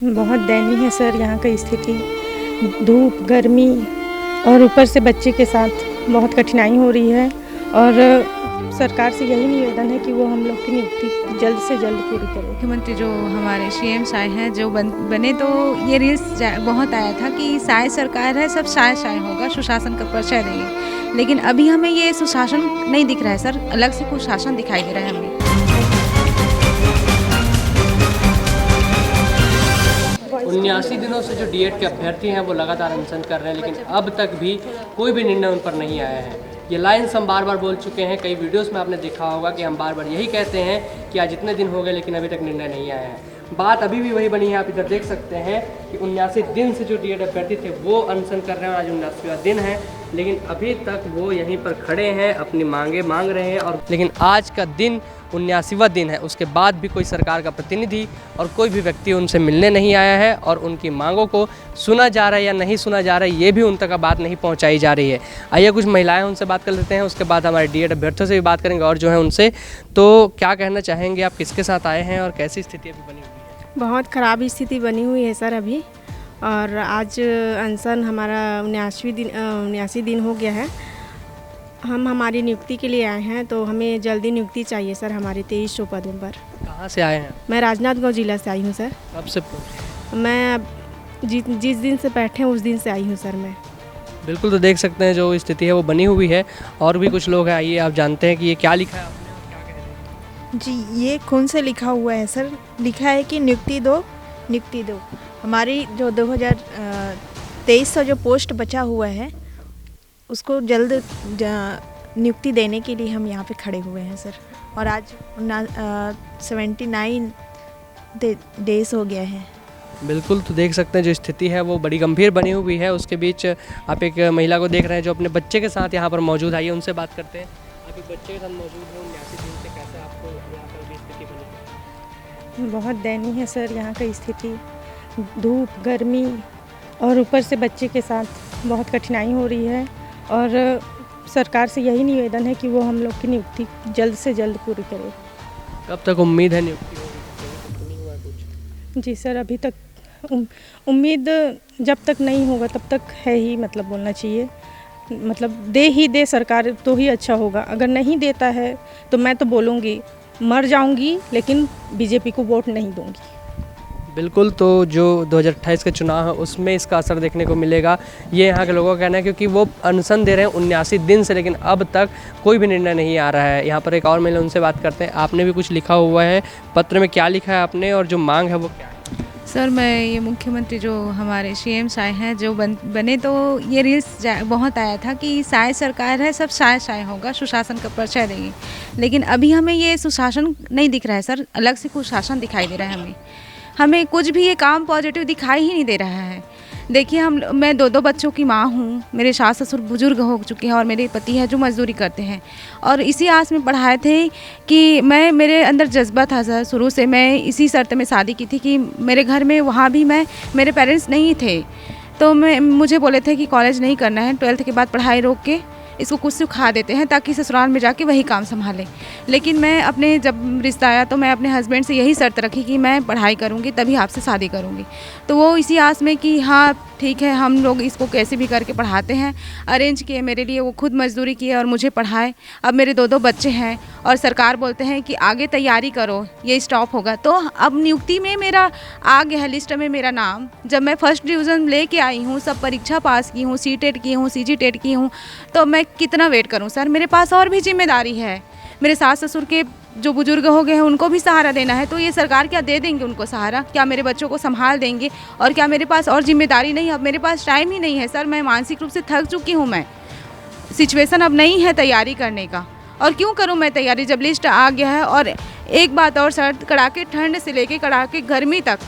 बहुत दयनीय है सर यहाँ की स्थिति। धूप, गर्मी और ऊपर से बच्चे के साथ बहुत कठिनाई हो रही है और सरकार से यही निवेदन है कि वो हम लोग की नियुक्ति जल्द से जल्द पूरी करे। मुख्यमंत्री जो हमारे सीएम साय हैं जो बने तो ये रील्स बहुत आया था कि साय सरकार है, सब साय साय होगा, सुशासन का परिचय देंगे। लेकिन अभी हमें ये सुशासन नहीं दिख रहा है सर, अलग से कुछ शासन दिखाई दे रहा है हमें। 79 दिनों से जो डीएड के अभ्यर्थी हैं वो लगातार अनशन कर रहे हैं, लेकिन अब तक भी कोई भी निर्णय उन पर नहीं आया है। ये लाइन्स हम बार बार बोल चुके हैं, कई वीडियोस में आपने देखा होगा कि हम बार बार यही कहते हैं कि आज इतने दिन हो गए लेकिन अभी तक निर्णय नहीं आया है। बात अभी भी वही बनी है। आप इधर देख सकते हैं कि 79 दिन से जो डीएड अभ्यर्थी थे वो अनशन कर रहे हैं। आज 79वां दिन है लेकिन अभी तक वो यहीं पर खड़े हैं, अपनी मांगे मांग रहे हैं। और लेकिन आज का दिन 79वां दिन है, उसके बाद भी कोई सरकार का प्रतिनिधि और कोई भी व्यक्ति उनसे मिलने नहीं आया है और उनकी मांगों को सुना जा रहा है या नहीं सुना जा रहा है ये भी उन तक बात नहीं पहुंचाई जा रही है। आइए कुछ महिलाएं उनसे बात कर लेते हैं, उसके बाद हमारे डीएड अभ्यर्थियों से भी बात करेंगे और जो है उनसे। तो क्या कहना चाहेंगे, आप किसके साथ आए हैं और कैसी स्थिति अभी बनी हुई है? बहुत ख़राब स्थिति बनी हुई है सर अभी, और आज अनशन हमारा 79 दिन हो गया है। हम हमारी नियुक्ति के लिए आए हैं, तो हमें जल्दी नियुक्ति चाहिए सर हमारे 2300 पदों पर। कहाँ से आए हैं? मैं राजनांदगांव जिला से आई हूँ सर। कब से? मैं जिस दिन से बैठे हैं उस दिन से आई हूँ सर मैं। बिल्कुल, तो देख सकते हैं जो स्थिति है वो बनी हुई है। और भी कुछ लोग हैं, आइए आप जानते हैं कि ये क्या लिखा है आपने और क्या कह रहे हैं। जी, ये खून से लिखा हुआ है सर। लिखा है कि नियुक्ति दो, नियुक्ति दो। हमारी जो 2300 जो पोस्ट बचा हुआ है उसको जल्द नियुक्ति देने के लिए हम यहाँ पे खड़े हुए हैं सर। और आज 79 डेज हो गया है। बिल्कुल, तो देख सकते हैं जो स्थिति है वो बड़ी गंभीर बनी हुई है। उसके बीच आप एक महिला को देख रहे हैं जो अपने बच्चे के साथ यहाँ पर मौजूद है, उनसे बात करते हैं। आप एक बच्चे के साथ मौजूद हैं 79 दिन से, कैसे आपको यहाँ पर भी स्थिति बनी? बहुत दयनीय है सर यहाँ की स्थिति। धूप, गर्मी और ऊपर से बच्चे के साथ बहुत कठिनाई हो रही है और सरकार से यही निवेदन है कि वो हम लोग की नियुक्ति जल्द से जल्द पूरी करे। कब तक उम्मीद है नियुक्ति होगी? नहीं हुआ कुछ? जी सर, अभी तक उम्मीद जब तक नहीं होगा तब तक है ही, मतलब बोलना चाहिए। मतलब दे सरकार तो ही अच्छा होगा। अगर नहीं देता है तो मैं तो बोलूँगी मर जाऊँगी, लेकिन बीजेपी को वोट नहीं दूँगी। बिल्कुल, तो जो 2028 के चुनाव है उसमें इसका असर देखने को मिलेगा, ये यहाँ के लोगों का कहना है, क्योंकि वो अनशन दे रहे हैं 79 दिन से लेकिन अब तक कोई भी निर्णय नहीं आ रहा है। यहाँ पर एक और महिला, उनसे बात करते हैं। आपने भी कुछ लिखा हुआ है पत्र में, क्या लिखा है आपने और जो मांग है वो क्या है? सर मैं ये मुख्यमंत्री जो हमारे सीएम साय हैं जो बने तो ये रील्स बहुत आया था कि साय सरकार है, सब साय साय होगा, सुशासन का परिचय देंगे। लेकिन अभी हमें ये सुशासन नहीं दिख रहा है सर, अलग से कुछ शासन दिखाई दे रहा है हमें कुछ भी ये काम पॉजिटिव दिखाई ही नहीं दे रहा है। देखिए मैं दो बच्चों की माँ हूँ, मेरे सास ससुर बुजुर्ग हो चुके हैं और मेरे पति हैं जो मजदूरी करते हैं, और इसी आस में पढ़ाए थे कि मेरे अंदर जज्बा था सर शुरू से। मैं इसी शर्त में शादी की थी कि मेरे घर में वहाँ भी मेरे पेरेंट्स नहीं थे, तो मुझे बोले थे कि कॉलेज नहीं करना है, 12th के बाद पढ़ाई रोक के इसको कुछ सिखा देते हैं ताकि ससुराल में जाके वही काम संभाले। लेकिन मैं अपने जब रिश्ता आया तो मैं अपने हस्बैंड से यही शर्त रखी कि मैं पढ़ाई करूँगी तभी आपसे शादी करूँगी। तो वो इसी आस में कि हाँ ठीक है, हम लोग इसको कैसे भी करके पढ़ाते हैं, अरेंज किए मेरे लिए, वो खुद मजदूरी किए और मुझे पढ़ाए। अब मेरे दो बच्चे हैं और सरकार बोलते हैं कि आगे तैयारी करो, ये स्टॉप होगा। तो अब नियुक्ति में मेरा आ गया है लिस्ट में मेरा नाम। जब मैं फर्स्ट डिवीज़न लेके आई हूँ, सब परीक्षा पास की हूँ, सीटेट की हूँ, सीजीटेट की हूँ, तो मैं कितना वेट करूँ सर? मेरे पास और भी जिम्मेदारी है। मेरे सास ससुर के जो बुजुर्ग हो गए हैं उनको भी सहारा देना है, तो ये सरकार क्या दे देंगे उनको सहारा? क्या मेरे बच्चों को संभाल देंगे? और क्या मेरे पास और जिम्मेदारी नहीं है? अब मेरे पास टाइम ही नहीं है सर। मैं मानसिक रूप से थक चुकी हूँ। मैं सिचुएशन अब नहीं है तैयारी करने का, और क्यों करूँ मैं तैयारी जब लिस्ट आ गया है। और एक बात और सर, कड़ाके ठंड से लेके कड़ाके गर्मी तक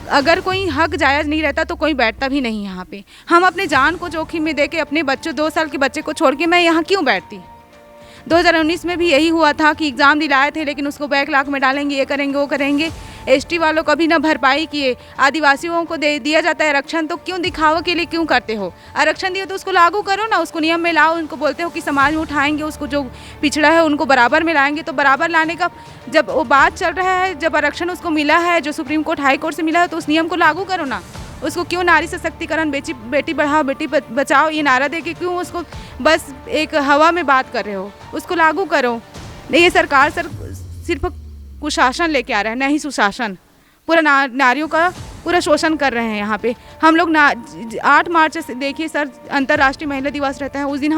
अगर कोई हक जायज़ नहीं रहता तो कोई बैठता भी नहीं यहाँ पे। हम अपने जान को जोखिम में दे के अपने बच्चों 2 साल के बच्चे को छोड़ के मैं यहाँ क्यों बैठती? 2019 में भी यही हुआ था कि एग्ज़ाम दिलाए थे लेकिन उसको बैकलॉग में डालेंगे, ये करेंगे वो करेंगे, एसटी वालों को भी ना भरपाई किए, आदिवासियों को दे दिया जाता है आरक्षण, तो क्यों दिखावा के लिए क्यों करते हो? आरक्षण दिए तो उसको लागू करो ना, उसको नियम में लाओ। उनको बोलते हो कि समाज में उठाएंगे, उसको जो पिछड़ा है उनको बराबर में लाएंगे, तो बराबर लाने का जब वो बात चल रहा है, जब आरक्षण उसको मिला है, जो सुप्रीम कोर्ट हाई कोर्ट से मिला है, तो उस नियम को लागू करो ना। उसको क्यों नारी सशक्तिकरण, बेटी बढ़ाओ बेटी बचाओ ये नारा दे के क्यों उसको बस एक हवा में बात कर रहे हो? उसको लागू करो। नहीं, ये सरकार सिर्फ कुशासन लेके आ रहा है, नहीं सुशासन। पूरा नारियों का पूरा शोषण कर रहे हैं यहाँ पे। हम लोग 8 मार्च से देखिए सर, अंतर्राष्ट्रीय महिला दिवस रहता है, उस दिन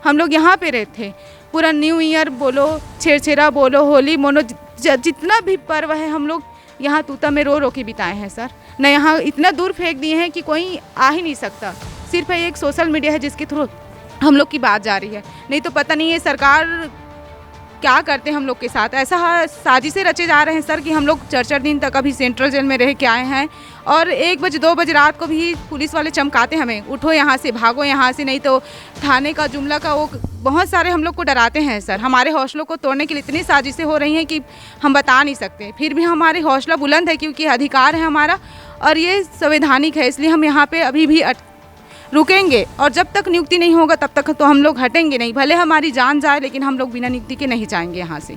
हम लोग यहाँ पे रहे थे। पूरा न्यू ईयर बोलो, छेरछेरा बोलो, होली मोनो, जितना भी पर्व है हम लोग यहाँ तूता में रो रो के बिताए हैं सर। न यहाँ इतना दूर फेंक दिए हैं कि कोई आ ही नहीं सकता। सिर्फ एक सोशल मीडिया है जिसके थ्रू हम लोग की बात जा रही है, नहीं तो पता नहीं है सरकार क्या करते हैं हम लोग के साथ। ऐसा साजिशें रचे जा रहे हैं सर कि हम लोग 4-4 दिन तक अभी सेंट्रल जेल में रह के आए हैं, और 1 बजे 2 बजे रात को भी पुलिस वाले चमकाते हमें, उठो यहाँ से, भागो यहाँ से, नहीं तो थाने का जुमला का वो बहुत सारे हम लोग को डराते हैं सर। हमारे हौसलों को तोड़ने के लिए इतनी साजिशें हो रही हैं कि हम बता नहीं सकते। फिर भी हमारी हौसला बुलंद है क्योंकि अधिकार है हमारा और ये संवैधानिक है, इसलिए हम यहाँ पे अभी भी रुकेंगे। और जब तक नियुक्ति नहीं होगा तब तक तो हम लोग हटेंगे नहीं, भले हमारी जान जाए, लेकिन हम लोग बिना नियुक्ति के नहीं जाएंगे यहाँ से।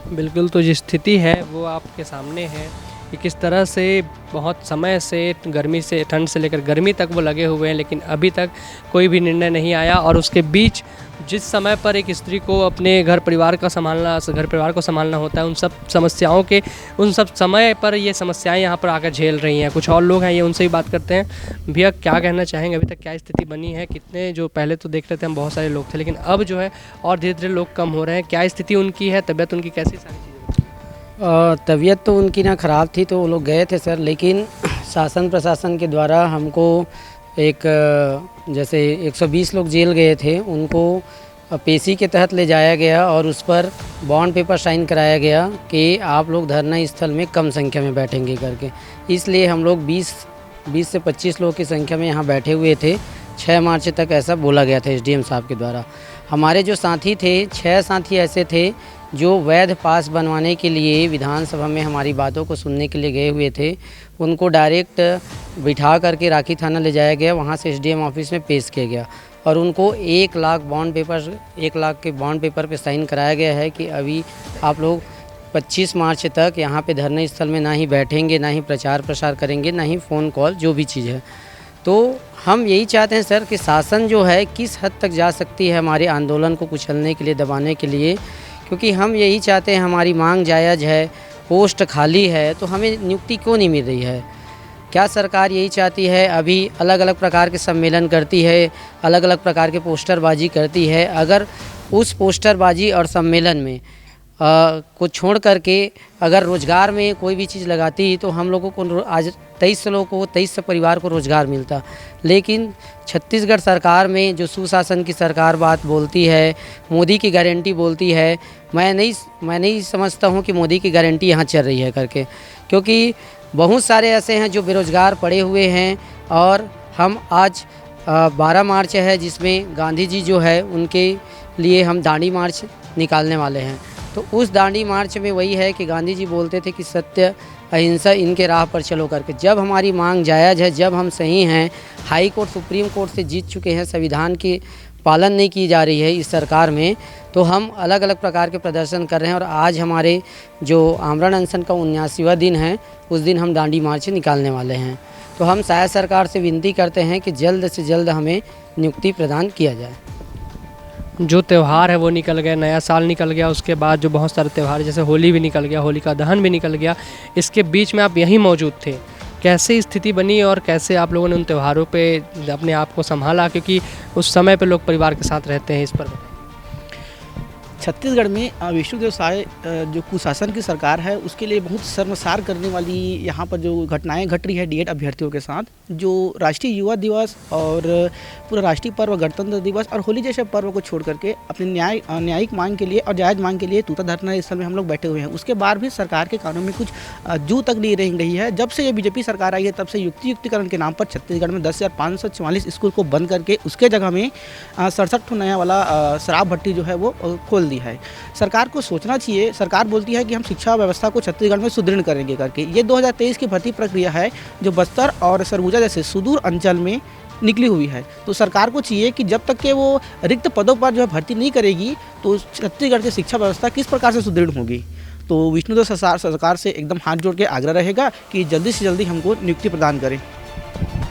बिल्कुल, तो जो स्थिति है वो आपके सामने है कि किस तरह से बहुत समय से गर्मी से, ठंड से लेकर गर्मी तक वो लगे हुए हैं, लेकिन अभी तक कोई भी निर्णय नहीं आया। और उसके बीच जिस समय पर एक स्त्री को अपने घर परिवार को संभालना होता है, उन सब समस्याओं के उन सब समय पर ये समस्याएं यहाँ पर आकर झेल रही हैं। कुछ और लोग हैं, ये उनसे ही बात करते हैं। भैया, क्या कहना चाहेंगे? अभी तक क्या स्थिति बनी है? कितने, जो पहले तो देख रहे थे हम बहुत सारे लोग थे, लेकिन अब जो है और धीरे धीरे लोग कम हो रहे हैं। क्या स्थिति उनकी है? तबीयत उनकी कैसी? सारी चीज़ें तबीयत तो उनकी ना ख़राब थी, तो वो लोग गए थे सर, लेकिन शासन प्रशासन के द्वारा हमको एक जैसे 120 लोग जेल गए थे, उनको पेशी के तहत ले जाया गया और उस पर बॉन्ड पेपर साइन कराया गया कि आप लोग धरना स्थल में कम संख्या में बैठेंगे करके। इसलिए हम लोग 20 से 25 लोग की संख्या में यहाँ बैठे हुए थे। 6 मार्च तक ऐसा बोला गया था एसडीएम साहब के द्वारा। हमारे जो साथी थे, 6 साथी ऐसे थे जो वैध पास बनवाने के लिए विधानसभा में हमारी बातों को सुनने के लिए गए हुए थे। उनको डायरेक्ट बिठा करके राखी थाना ले जाया गया, वहाँ से एसडीएम ऑफिस में पेश किया गया और उनको 1 लाख के बॉन्ड पेपर पे साइन कराया गया है कि अभी आप लोग 25 मार्च तक यहाँ पे धरने स्थल में ना ही बैठेंगे, ना ही प्रचार प्रसार करेंगे, ना ही फ़ोन कॉल, जो भी चीज़ है। तो हम यही चाहते हैं सर कि शासन जो है किस हद तक जा सकती है हमारे आंदोलन को कुचलने के लिए, दबाने के लिए, क्योंकि हम यही चाहते हैं, हमारी मांग जायज़ है, पोस्ट खाली है, तो हमें नियुक्ति क्यों नहीं मिल रही है? क्या सरकार यही चाहती है? अभी अलग अलग प्रकार के सम्मेलन करती है, अलग अलग प्रकार के पोस्टरबाजी करती है। अगर उस पोस्टरबाजी और सम्मेलन में को छोड़ करके अगर रोज़गार में कोई भी चीज़ लगाती तो हम लोगों को आज 2300 परिवार को रोज़गार मिलता। लेकिन छत्तीसगढ़ सरकार में जो सुशासन की सरकार बात बोलती है, मोदी की गारंटी बोलती है, मैं नहीं समझता हूँ कि मोदी की गारंटी यहाँ चल रही है करके, क्योंकि बहुत सारे ऐसे हैं जो बेरोज़गार पड़े हुए हैं। और हम आज 12 मार्च है जिसमें गांधी जी जो है उनके लिए हम दांडी मार्च निकालने वाले हैं। तो उस दांडी मार्च में वही है कि गांधी जी बोलते थे कि सत्य अहिंसा इनके राह पर चलो करके। जब हमारी मांग जायज़ है, जब हम सही हैं, हाई कोर्ट सुप्रीम कोर्ट से जीत चुके हैं, संविधान की पालन नहीं की जा रही है इस सरकार में, तो हम अलग अलग प्रकार के प्रदर्शन कर रहे हैं। और आज हमारे जो आमरण अनशन का 79वां दिन है, उस दिन हम दांडी मार्च निकालने वाले हैं। तो हम शायद सरकार से विनती करते हैं कि जल्द से जल्द हमें नियुक्ति प्रदान किया जाए। जो त्यौहार है वो निकल गया, नया साल निकल गया, उसके बाद जो बहुत सारे त्यौहार जैसे होली भी निकल गया, होलिका दहन भी निकल गया, इसके बीच में आप यहीं मौजूद थे। कैसे स्थिति बनी और कैसे आप लोगों ने उन त्योहारों पे अपने आप को संभाला, क्योंकि उस समय पे लोग परिवार के साथ रहते हैं? इस पर छत्तीसगढ़ में विष्णुदेव साय जो कुशासन की सरकार है उसके लिए बहुत शर्मसार करने वाली यहाँ पर जो घटनाएं घट रही है डीएड अभ्यर्थियों के साथ, जो राष्ट्रीय युवा दिवस और पूरा राष्ट्रीय पर्व गणतंत्र दिवस और होली जैसे पर्व को छोड़ करके अपने न्यायिक मांग के लिए और जायज़ मांग के लिए तूता धरना स्थल में हम लोग बैठे हुए हैं। उसके बाद भी सरकार के कानून में कुछ जू तक नहीं रह गई है। जब से ये बीजेपी सरकार आई है तब से युक्तिकरण के नाम पर छत्तीसगढ़ में 10,544 स्कूल को बंद करके उसके जगह में 67 नया वाला शराब भट्टी जो है वो खोल बदल दी है। सरकार को सोचना चाहिए। सरकार बोलती है कि हम शिक्षा व्यवस्था को छत्तीसगढ़ में सुदृढ़ करेंगे करके। ये 2023 की भर्ती प्रक्रिया है जो बस्तर और सरगुजा जैसे सुदूर अंचल में निकली हुई है। तो सरकार को चाहिए कि जब तक के वो रिक्त पदों पर जो है भर्ती नहीं करेगी तो छत्तीसगढ़ की शिक्षा व्यवस्था किस प्रकार से सुदृढ़ होगी। तो विष्णुदेव सरकार से एकदम हाथ जोड़ के आग्रह रहेगा कि जल्दी से जल्दी हमको नियुक्ति प्रदान करें।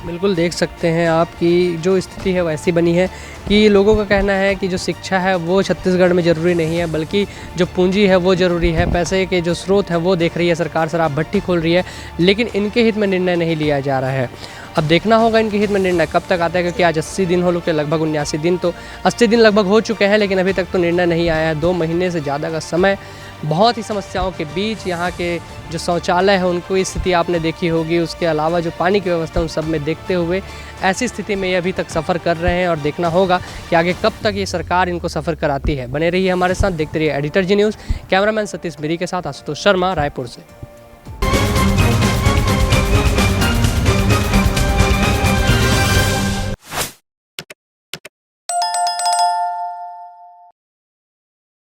बिल्कुल देख सकते हैं आप कि जो स्थिति है वैसी बनी है कि लोगों का कहना है कि जो शिक्षा है वो छत्तीसगढ़ में ज़रूरी नहीं है, बल्कि जो पूंजी है वो ज़रूरी है। पैसे के जो स्रोत हैं वो देख रही है सरकार, शराब भट्टी खोल रही है, लेकिन इनके हित में निर्णय नहीं लिया जा रहा है। अब देखना होगा इनके हित में निर्णय कब तक आता है, क्योंकि आज 80 दिन हो चुके, लगभग 79 दिन, तो 80 दिन लगभग हो चुके हैं, लेकिन अभी तक तो निर्णय नहीं आया है। 2 महीने से ज़्यादा का समय बहुत ही समस्याओं के बीच यहाँ के जो शौचालय है उनको स्थिति आपने देखी होगी, उसके अलावा जो पानी की व्यवस्था उन सब में देखते हुए ऐसी स्थिति में ये अभी तक सफ़र कर रहे हैं और देखना होगा कि आगे कब तक ये सरकार इनको सफ़र कराती है। बने रहिए हमारे साथ, देखते रहिए एडिटर जी न्यूज़। कैमरामैन सतीश मेरी के साथ आशुतोष शर्मा, रायपुर से।